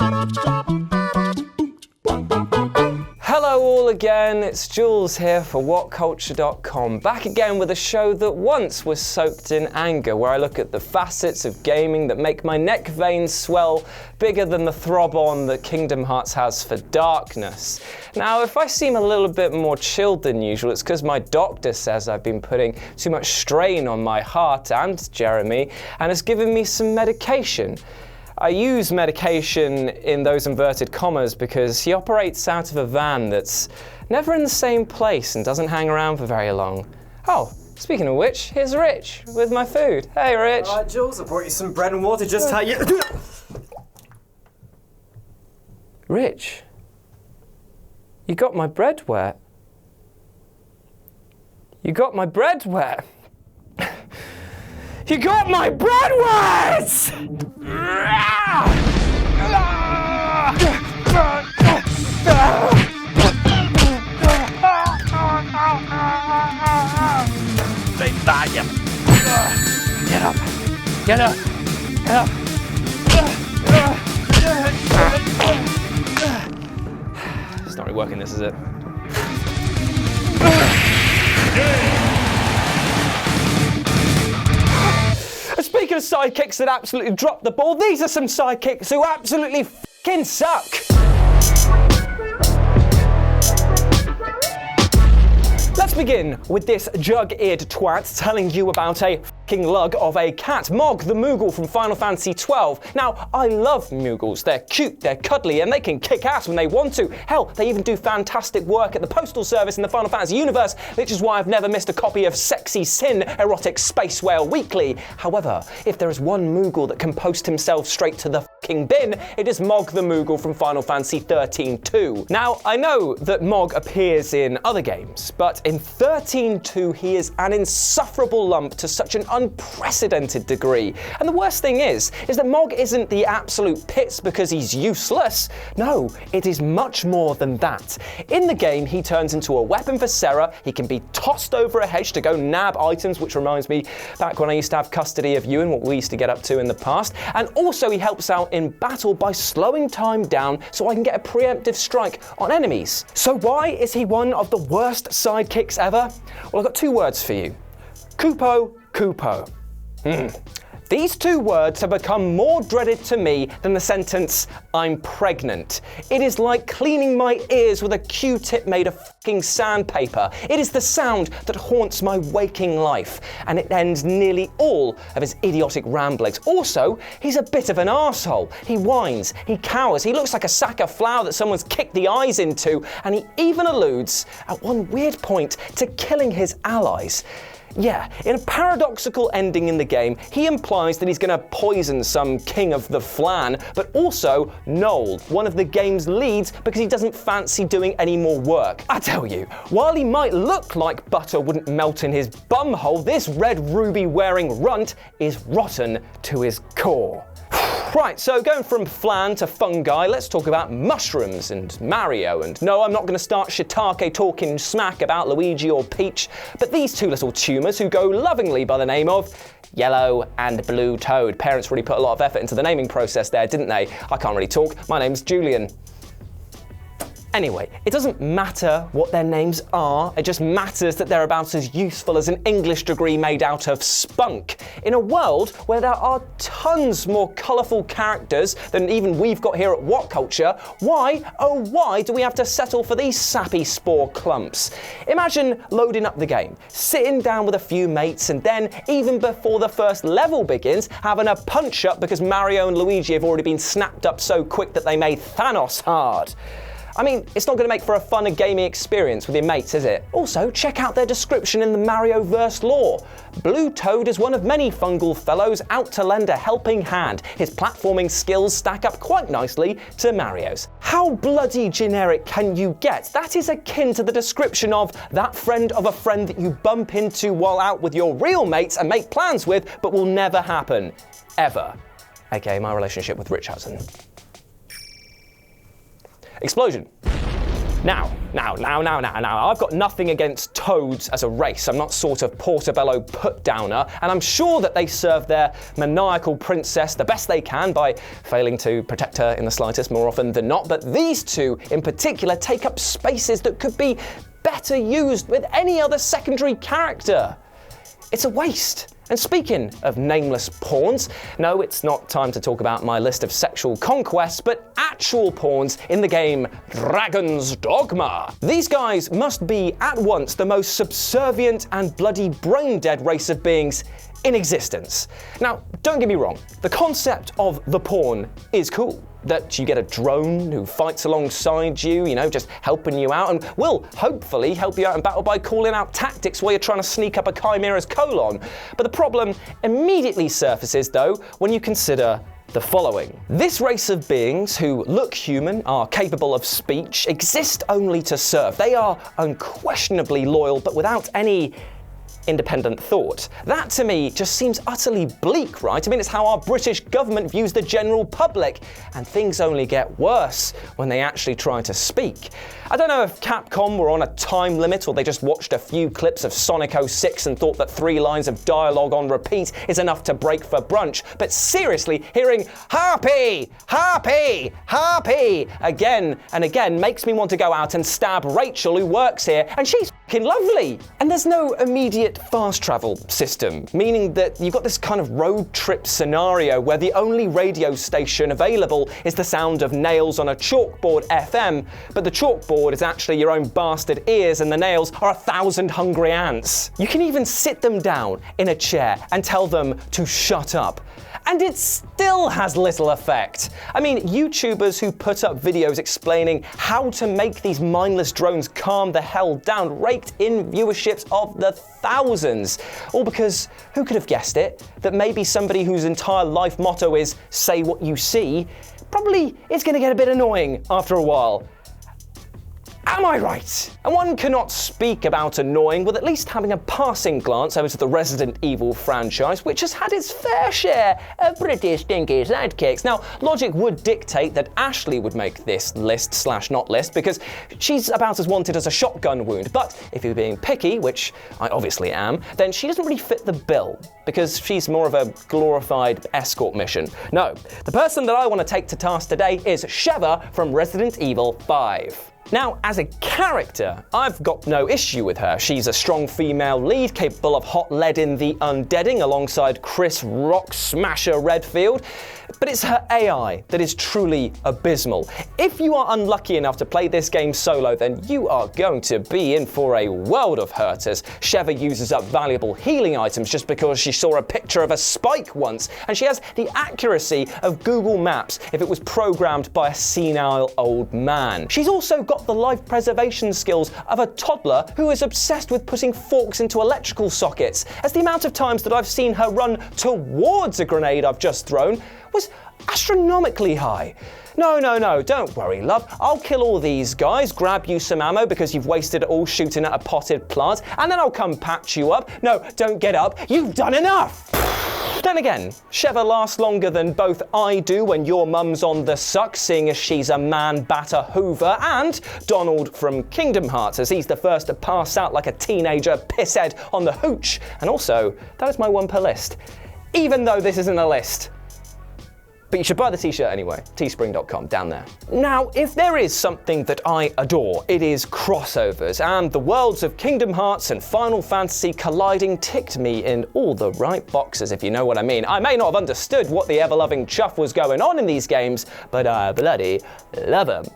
Hello all again, it's Jules here for WhatCulture.com, back again with a show that once was soaked in anger, where I look at the facets of gaming that make my neck veins swell bigger than the throb-on that Kingdom Hearts has for darkness. Now, if I seem a little bit more chilled than usual, it's because my doctor says I've been putting too much strain on my heart and Jeremy, and has given me some medication. I use medication in those inverted commas because he operates out of a van that's never in the same place and doesn't hang around for very long. Oh, speaking of which, here's Rich with my food. Hey, Rich. All right, Jules, I brought you some bread and water just how you... Rich, you got my bread wet. You got my bread wet. You got my bread wet! Get up! Get up! Get up! It's not really working, this, is it? Speaking of sidekicks that absolutely dropped the ball, these are some sidekicks who absolutely f***ing suck. Let's begin with this jug-eared twat telling you about a f***ing lug of a cat, Mog the Moogle from Final Fantasy XII. Now, I love Moogles. They're cute, they're cuddly, and they can kick ass when they want to. Hell, they even do fantastic work at the Postal Service in the Final Fantasy universe, which is why I've never missed a copy of Sexy Sin Erotic Space Whale Weekly. However, if there is one Moogle that can post himself straight to the f***ing bin, it is Mog the Moogle from Final Fantasy XIII-2. Now, I know that Mog appears in other games, but in XIII-2 he is an insufferable lump to such an unprecedented degree. And the worst thing is that Mog isn't the absolute pits because he's useless. No, it is much more than that. In the game, he turns into a weapon for Serra, he can be tossed over a hedge to go nab items, which reminds me back when I used to have custody of you and what we used to get up to in the past. And also he helps out in battle by slowing time down so I can get a preemptive strike on enemies. So why is he one of the worst sidekicks ever? Well, I've got two words for you. Kupo. These two words have become more dreaded to me than the sentence, I'm pregnant. It is like cleaning my ears with a Q-tip made of fucking sandpaper. It is the sound that haunts my waking life, and it ends nearly all of his idiotic ramblings. Also, he's a bit of an arsehole. He whines, he cowers, he looks like a sack of flour that someone's kicked the eyes into, and he even alludes, at one weird point, to killing his allies. Yeah, in a paradoxical ending in the game, he implies that he's going to poison some king of the flan, but also Noel, one of the game's leads, because he doesn't fancy doing any more work. I tell you, while he might look like butter wouldn't melt in his bumhole, this red ruby wearing runt is rotten to his core. Right, so going from flan to fungi, let's talk about mushrooms and Mario. And no, I'm not going to start shiitake talking smack about Luigi or Peach, but these two little tumours who go lovingly by the name of Yellow and Blue Toad. Parents really put a lot of effort into the naming process there, didn't they? I can't really talk. My name's Julian. Anyway, it doesn't matter what their names are, it just matters that they're about as useful as an English degree made out of spunk. In a world where there are tons more colourful characters than even we've got here at WhatCulture, why do we have to settle for these sappy spore clumps? Imagine loading up the game, sitting down with a few mates, and then, even before the first level begins, having a punch-up because Mario and Luigi have already been snapped up so quick that they made Thanos hard. I mean, it's not going to make for a fun gaming experience with your mates, is it? Also, check out their description in the Mario-verse lore. Blue Toad is one of many fungal fellows out to lend a helping hand. His platforming skills stack up quite nicely to Mario's. How bloody generic can you get? That is akin to the description of that friend of a friend that you bump into while out with your real mates and make plans with, but will never happen. Ever. AKA my relationship with Rich Hudson. Explosion. Now, Now, I've got nothing against toads as a race. I'm not sort of Portobello put-downer, and I'm sure that they serve their maniacal princess the best they can by failing to protect her in the slightest more often than not, but these two in particular take up spaces that could be better used with any other secondary character. It's a waste. And speaking of nameless pawns, no, it's not time to talk about my list of sexual conquests, but actual pawns in the game Dragon's Dogma. These guys must be at once the most subservient and bloody brain-dead race of beings in existence. Now, don't get me wrong, the concept of the pawn is cool. That you get a drone who fights alongside you, just helping you out, and will hopefully help you out in battle by calling out tactics while you're trying to sneak up a chimera's colon. But the problem immediately surfaces, though, when you consider the following. This race of beings who look human, are capable of speech, exist only to serve. They are unquestionably loyal, but without any independent thought. That to me just seems utterly bleak, right? I mean, it's how our British government views the general public, and things only get worse when they actually try to speak. I don't know if Capcom were on a time limit or they just watched a few clips of Sonic 06 and thought that 3 lines of dialogue on repeat is enough to break for brunch, but seriously, hearing Harpy, Harpy, Harpy again and again makes me want to go out and stab Rachel who works here, and she's fucking lovely. And there's no immediate fast travel system, meaning that you've got this kind of road trip scenario where the only radio station available is the sound of nails on a chalkboard FM, but the chalkboard is actually your own bastard ears and the nails are 1,000 hungry ants. You can even sit them down in a chair and tell them to shut up. And it still has little effect. I mean, YouTubers who put up videos explaining how to make these mindless drones calm the hell down raked in viewerships of the thousands. All because, who could have guessed it, that maybe somebody whose entire life motto is say what you see, probably is gonna get a bit annoying after a while. Am I right? And one cannot speak about annoying with at least having a passing glance over to the Resident Evil franchise, which has had its fair share of pretty stinky sidekicks. Now, logic would dictate that Ashley would make this list/not list because she's about as wanted as a shotgun wound, but if you're being picky, which I obviously am, then she doesn't really fit the bill because she's more of a glorified escort mission. No, the person that I want to take to task today is Sheva from Resident Evil 5. Now, as a character, I've got no issue with her. She's a strong female lead, capable of hot leading the undeading alongside Chris Rock Smasher Redfield. But it's her AI that is truly abysmal. If you are unlucky enough to play this game solo, then you are going to be in for a world of hurt, as Sheva uses up valuable healing items just because she saw a picture of a spike once, and she has the accuracy of Google Maps if it was programmed by a senile old man. She's also got the life preservation skills of a toddler who is obsessed with putting forks into electrical sockets, as the amount of times that I've seen her run towards a grenade I've just thrown was astronomically high. No, don't worry, love. I'll kill all these guys, grab you some ammo because you've wasted it all shooting at a potted plant, and then I'll come patch you up. No, don't get up. You've done enough. Then again, Sheva lasts longer than both I do when your mum's on the suck, seeing as she's a man-batter hoover, and Donald from Kingdom Hearts, as he's the first to pass out like a teenager pisshead on the hooch. And also, that is my one per list. Even though this isn't a list. But you should buy the t-shirt anyway, teespring.com, down there. Now, if there is something that I adore, it is crossovers, and the worlds of Kingdom Hearts and Final Fantasy colliding ticked me in all the right boxes, if you know what I mean. I may not have understood what the ever-loving chuff was going on in these games, but I bloody love them.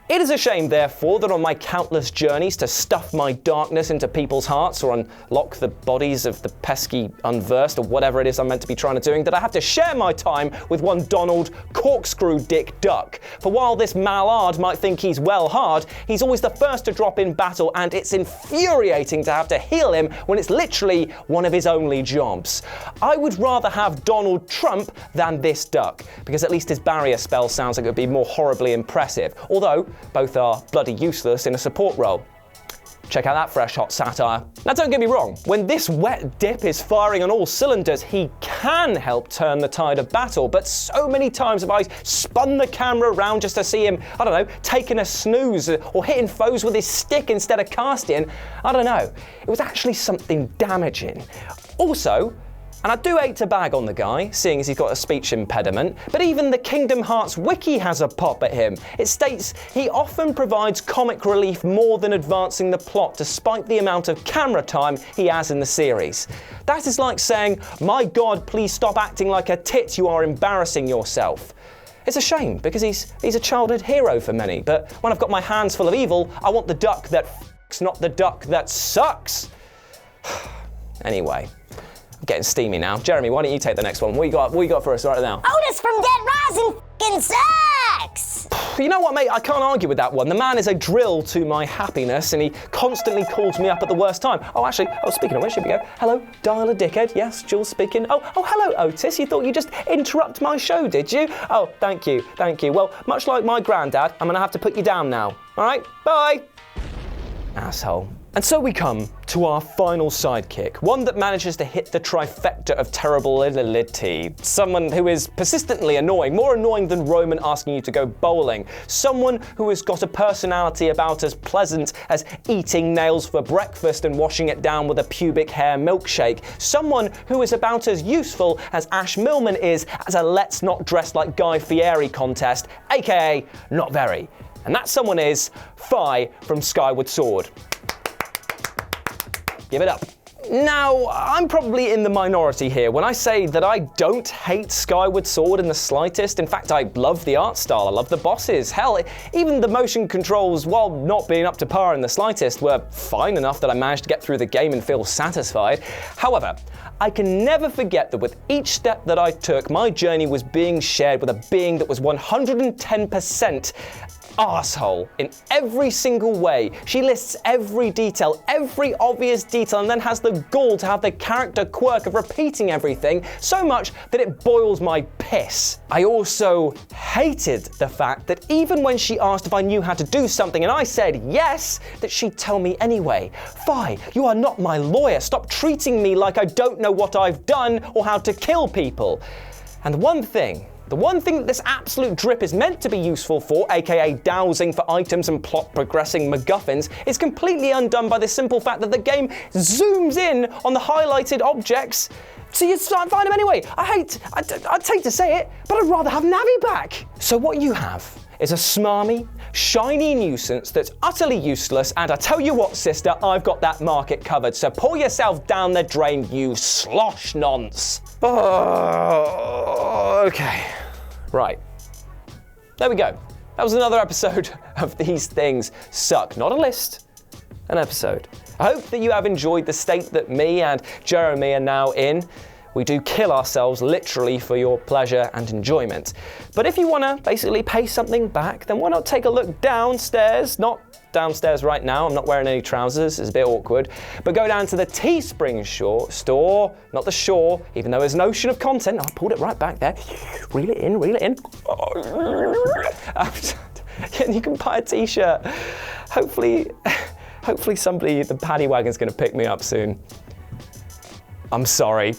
It is a shame, therefore, that on my countless journeys to stuff my darkness into people's hearts or unlock the bodies of the pesky unversed or whatever it is I'm meant to be trying to do, that I have to share my time with one Donald Corkscrew Dick Duck. For while this mallard might think he's well hard, he's always the first to drop in battle, and it's infuriating to have to heal him when it's literally one of his only jobs. I would rather have Donald Trump than this duck, because at least his barrier spell sounds like it would be more horribly impressive, although both are bloody useless in a support role. Check out that fresh hot satire. Now don't get me wrong, when this wet dip is firing on all cylinders, he can help turn the tide of battle, but so many times have I spun the camera around just to see him, I don't know, taking a snooze or hitting foes with his stick instead of casting. I don't know. It was actually something damaging. Also, and I do hate to bag on the guy, seeing as he's got a speech impediment, but even the Kingdom Hearts wiki has a pop at him. It states he often provides comic relief more than advancing the plot, despite the amount of camera time he has in the series. That is like saying, my God, please stop acting like a tit, you are embarrassing yourself. It's a shame, because he's a childhood hero for many, but when I've got my hands full of evil, I want the duck that f***s, not the duck that sucks. Anyway. I'm getting steamy now. Jeremy, why don't you take the next one? What you got for us right now? Otis from Dead Rising f***ing sucks! You know what, mate? I can't argue with that one. The man is a drill to my happiness, and he constantly calls me up at the worst time. Speaking of which, here we go. Hello, dial a dickhead. Yes, Jules speaking. Oh, hello, Otis. You thought you'd just interrupt my show, did you? Oh, thank you. Well, much like my granddad, I'm gonna have to put you down now. All right? Bye. Asshole. And so we come to our final sidekick, one that manages to hit the trifecta of terribility. Someone who is persistently annoying, more annoying than Roman asking you to go bowling. Someone who has got a personality about as pleasant as eating nails for breakfast and washing it down with a pubic hair milkshake. Someone who is about as useful as Ash Millman is as a Let's Not Dress Like Guy Fieri contest, aka not very. And that someone is Fi from Skyward Sword. Give it up. Now, I'm probably in the minority here when I say that I don't hate Skyward Sword in the slightest. In fact, I love the art style, I love the bosses. Hell, even the motion controls, while not being up to par in the slightest, were fine enough that I managed to get through the game and feel satisfied. However, I can never forget that with each step that I took, my journey was being shared with a being that was 110% arsehole in every single way. She lists every detail, every obvious detail, and then has the gall to have the character quirk of repeating everything so much that it boils my piss. I also hated the fact that even when she asked if I knew how to do something and I said yes, that she'd tell me anyway. Fi, you are not my lawyer. Stop treating me like I don't know what I've done or how to kill people. And the one thing that this absolute drip is meant to be useful for, aka dowsing for items and plot progressing MacGuffins, is completely undone by the simple fact that the game zooms in on the highlighted objects so you can't find them anyway. I'd hate to say it, but I'd rather have Navi back. So what you have is a smarmy, shiny nuisance that's utterly useless, and I tell you what, sister, I've got that market covered, so pour yourself down the drain, you slosh nonce. Oh, okay. Right. There we go. That was another episode of These Things Suck. Not a list, an episode. I hope that you have enjoyed the state that me and Jeremy are now in. We do kill ourselves literally for your pleasure and enjoyment. But if you want to basically pay something back, then why not take a look downstairs? Not downstairs right now, I'm not wearing any trousers, it's a bit awkward. But go down to the Teespring store, not the shore, even though there's an ocean of content. I pulled it right back there. Reel it in. And you can buy a t-shirt. Hopefully somebody, the paddy wagon's gonna pick me up soon. I'm sorry.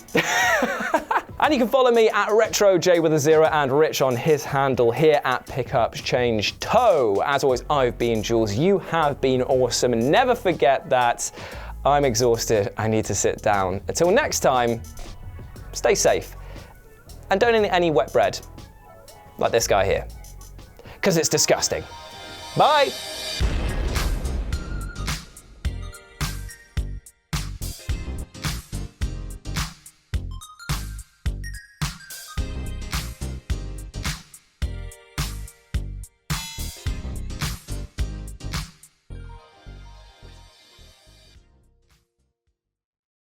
And you can follow me at RetroJ with a 0 and Rich on his handle here at Pickups Change Toe. As always, I've been Jules. You have been awesome. And never forget that I'm exhausted. I need to sit down. Until next time, stay safe. And don't eat any wet bread like this guy here, because it's disgusting. Bye.